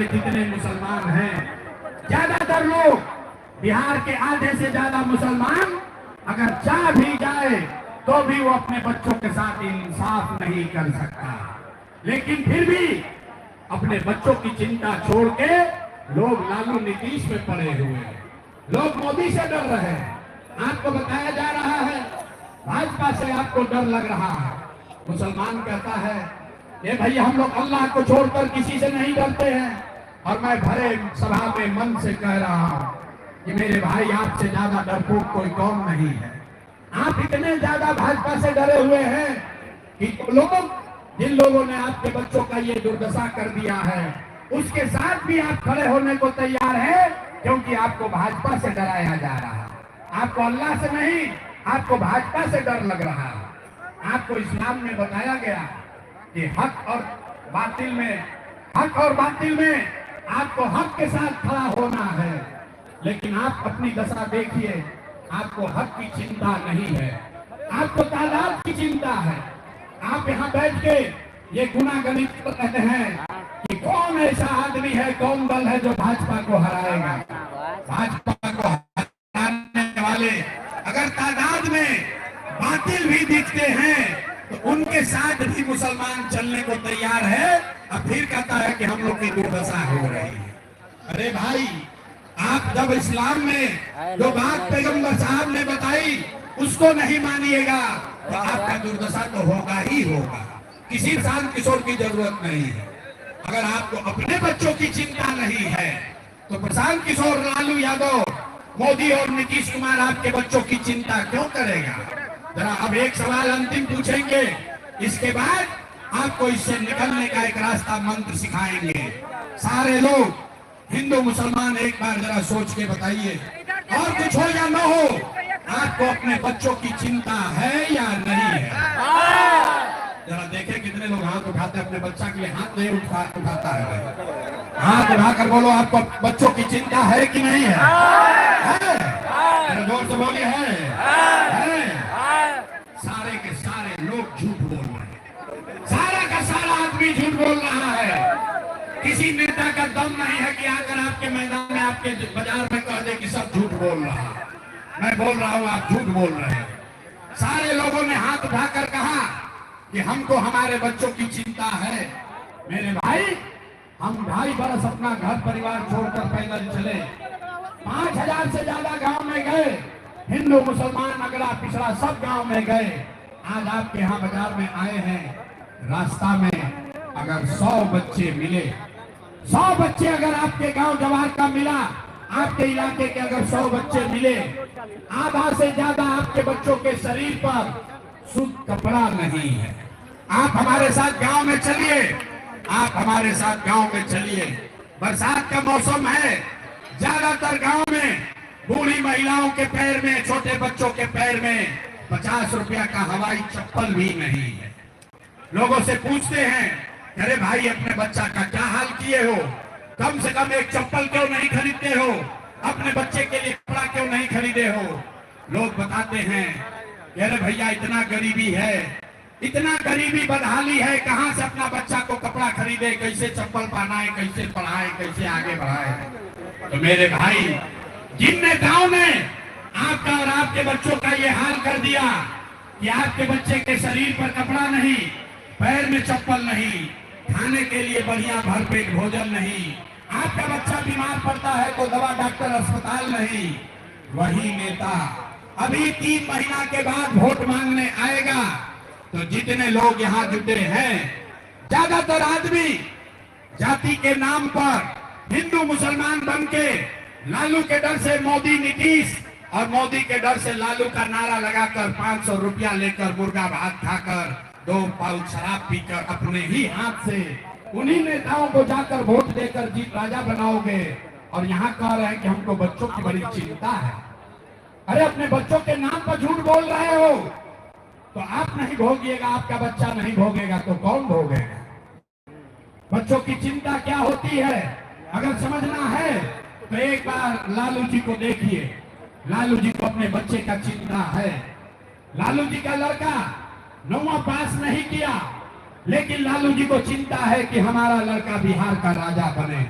जितने मुसलमान हैं, ज्यादातर लोग बिहार के आधे से ज्यादा मुसलमान अगर चाह भी जाए तो भी वो अपने बच्चों के साथ इंसाफ नहीं कर सकता। लेकिन फिर भी अपने बच्चों की चिंता छोड़ के लोग लालू नीतीश में पड़े हुए हैं, लोग मोदी से डर रहे हैं। आपको बताया जा रहा है भाजपा से आपको डर लग रहा है। मुसलमान कहता है ये भैया हम लोग अल्लाह को छोड़कर किसी से नहीं डरते हैं। और मैं भरे सभा में मन से कह रहा हूं कि मेरे भाई आपसे ज्यादा डरपोक कोई कौन नहीं है। आप इतने ज्यादा भाजपा से डरे हुए हैं कि लोग जिन लोगों ने आपके बच्चों का ये दुर्दशा कर दिया है उसके साथ भी आप खड़े होने को तैयार है, क्योंकि आपको भाजपा से डराया जा रहा है। आपको अल्लाह से नहीं, आपको भाजपा से डर लग रहा है। आपको इस्लाम में बताया गया कि हक और बातिल में आपको हक के साथ खड़ा होना है। लेकिन आप अपनी दशा देखिए, आपको हक की चिंता नहीं है, आपको तादाद की चिंता है। आप यहाँ बैठ के ये गुनागनित कहते हैं कि कौन ऐसा आदमी है, कौन दल है जो भाजपा को हराएगा। भाजपा को हराने वाले अगर तादाद में बातिल भी दिखते हैं तो उनके साथ भी मुसलमान चलने को तैयार है। अब फिर कहता है कि हम लोग की दुर्दशा हो रही है। अरे भाई, आप जब इस्लाम में जो बात पैगंबर साहब ने बताई उसको नहीं मानिएगा तो आपका दुर्दशा तो होगा ही होगा। किसी शांत किशोर की जरूरत नहीं है। अगर आपको अपने बच्चों की चिंता नहीं है तो प्रशांत किशोर, लालू यादव, मोदी और नीतीश कुमार आपके बच्चों की चिंता क्यों करेगा। जरा अब एक सवाल अंतिम पूछेंगे, इसके बाद आपको इससे निकलने का एक रास्ता मंत्र सिखाएंगे। सारे लोग हिंदू मुसलमान एक बार जरा सोच के बताइए, और कुछ हो या न हो, आपको अपने बच्चों की चिंता है या नहीं है। जरा देखें कितने लोग हाथ उठाते हैं, अपने बच्चा के लिए हाथ नहीं उठाता है। हाथ उठाकर बोलो, आपको बच्चों की चिंता है कि नहीं है? जोर से बोलिए है। सारे के सारे लोग झूठ बोल रहे हैं, सारा का सारा आदमी झूठ बोल रहा है। किसी नेता का दम नहीं है कि आकर आपके मैदान में, आपके बाजार में कह दे कि सब झूठ बोल रहा है। मैं बोल रहा हूं, आप झूठ बोल रहे हैं। सारे लोगों ने हाथ उठाकर कहा कि हमको हमारे बच्चों की चिंता है। मेरे भाई, हम 2.5 बरस अपना घर परिवार छोड़कर पैदल चले, 5000 से ज्यादा गांव में गए, हिंदू मुसलमान अगला पिछड़ा सब गांव में गए। आज आपके यहाँ बाजार में आए हैं, रास्ता में अगर 100 बच्चे मिले, 100 बच्चे अगर आपके गांव जवार का मिला, आपके इलाके के अगर 100 बच्चे मिले, आधा से ज्यादा आपके बच्चों के शरीर पर शुद्ध कपड़ा नहीं है। आप हमारे साथ गांव में चलिए, आप हमारे साथ गांव में चलिए। बरसात का मौसम है, ज्यादातर गांव में बूढ़ी महिलाओं के पैर में, छोटे बच्चों के पैर में 50 रुपया का हवाई चप्पल भी नहीं है। लोगों से पूछते हैं, अरे भाई अपने बच्चा का क्या हाल किए हो, कम से कम एक चप्पल क्यों नहीं खरीदते हो, अपने बच्चे के लिए कपड़ा क्यों नहीं खरीदे हो। लोग बताते हैं अरे भैया इतना गरीबी है, इतना गरीबी बदहाली है, कहां से अपना बच्चा को कपड़ा खरीदे, कैसे चप्पल पहनाए, कैसे पढ़ाए, कैसे आगे बढ़ाए। तो मेरे भाई, जिन नेताओं ने आपका और आपके बच्चों का ये हाल कर दिया कि आपके बच्चे के शरीर पर कपड़ा नहीं, पैर में चप्पल नहीं, खाने के लिए बढ़िया भरपेट भोजन नहीं, आपका बच्चा बीमार पड़ता है तो दवा डॉक्टर अस्पताल नहीं, वही नेता अभी 3 महीना के बाद वोट मांगने आएगा तो जितने लोग यहाँ जुटे हैं, ज्यादातर आदमी जाति के नाम पर हिंदू मुसलमान बन के लालू के डर से मोदी नीतीश और मोदी के डर से लालू का नारा लगाकर 500 रुपया लेकर मुर्गा भात खाकर 2 पाउच शराब पीकर अपने ही हाथ से उन्हीं नेताओं को जाकर वोट देकर जीत राजा बनाओगे। और यहाँ कह रहे हैं कि हमको बच्चों की बड़ी चिंता है। अरे अपने बच्चों के नाम पर झूठ बोल रहे हो तो आप नहीं भोगिएगा, आपका बच्चा नहीं भोगेगा तो कौन भोगेगा। बच्चों की चिंता क्या होती है अगर समझना है तो एक बार लालू जी को देखिए। लालू जी को अपने बच्चे का चिंता है। लालू जी का लड़का 9वां पास नहीं किया, लेकिन लालू जी को चिंता है कि हमारा लड़का बिहार का राजा बने।